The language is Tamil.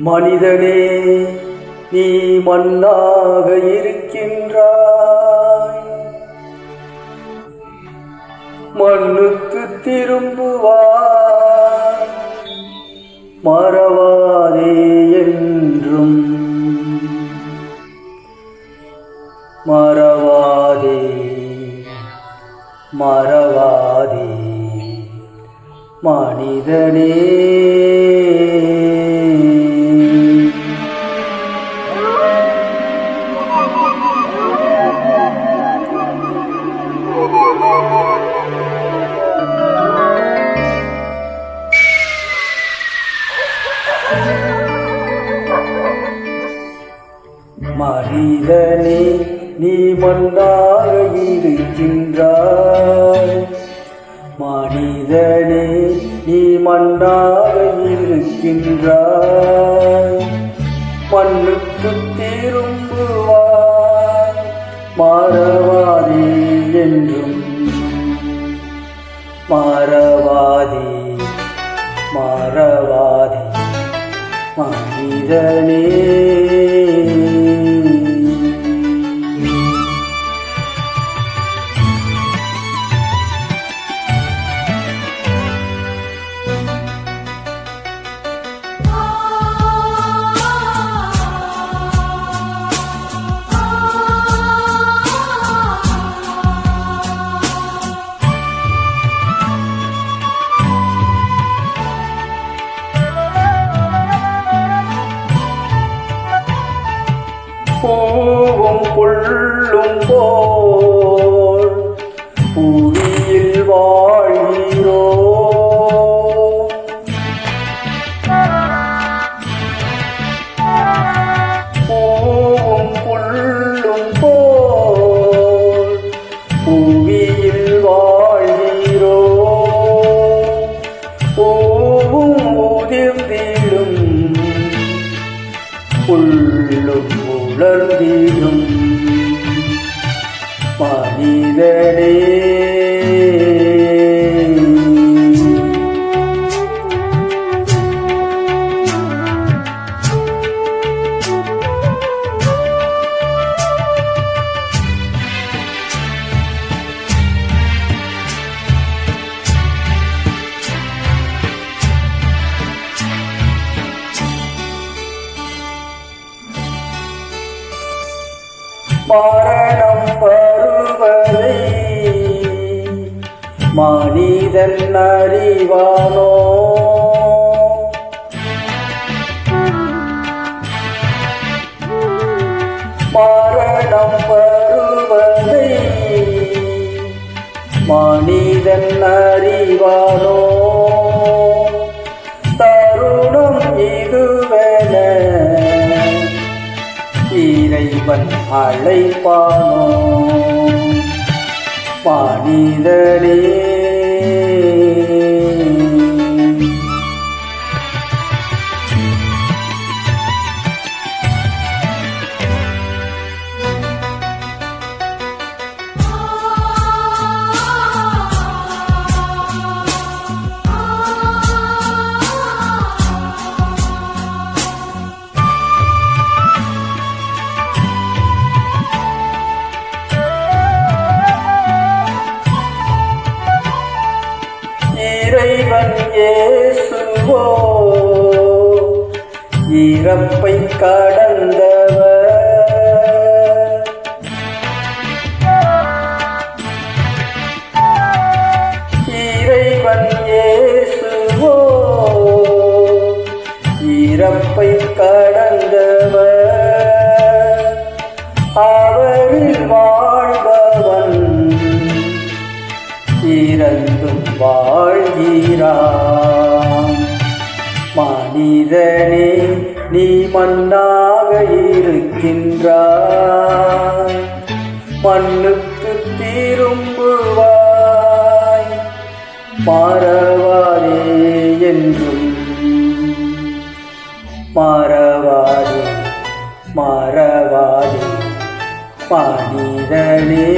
மனிதனே, நீ மண்ணாக இருக்கின்றாய். மண்ணுக்கு திரும்புவாய், மறவாதே என்றும். மறவாதே, மறவாதே மனிதனே. மனிதனே, நீ மண்ணாக இருக்கின்றாய். மனிதனே, நீ மண்ணாக இருக்கின்றாய். மண்ணுக்கு திரும்புவாய், மறவாதே என்றும். மறவாதே, மறவாதே மனிதனே. பூவும் புல்லும் போல் புவியில் வாழ்கிறோ. பூவும் புல்லும் போல் புவியில் வாழ்கிறோ. பூவும் உதிர்ந்திடும், புல்லும் உலர்ந்திடும் மனிதனே. மரணம் வருவதை மனிதன் அறிவானோ. மரணம் வருவதை மனிதன் அறிவானோ. தருணம் இதுவென இறைவன் அழைப்பானோ. மனிதனே, இறைவன் இயேசுவோ இறப்பை கடந்தவர். இறைவன் இயேசுவோ இறப்பை கடந்தவர். அவரில் வாழ்பவன் இறந்தும் வாழ்கிறான். மனிதனே, நீ மண்ணாக இருக்கின்றாய். மண்ணுக்கு திரும்புவாய், மறவாதே என்றும். மறவாதே, மறவாதே மனிதனே.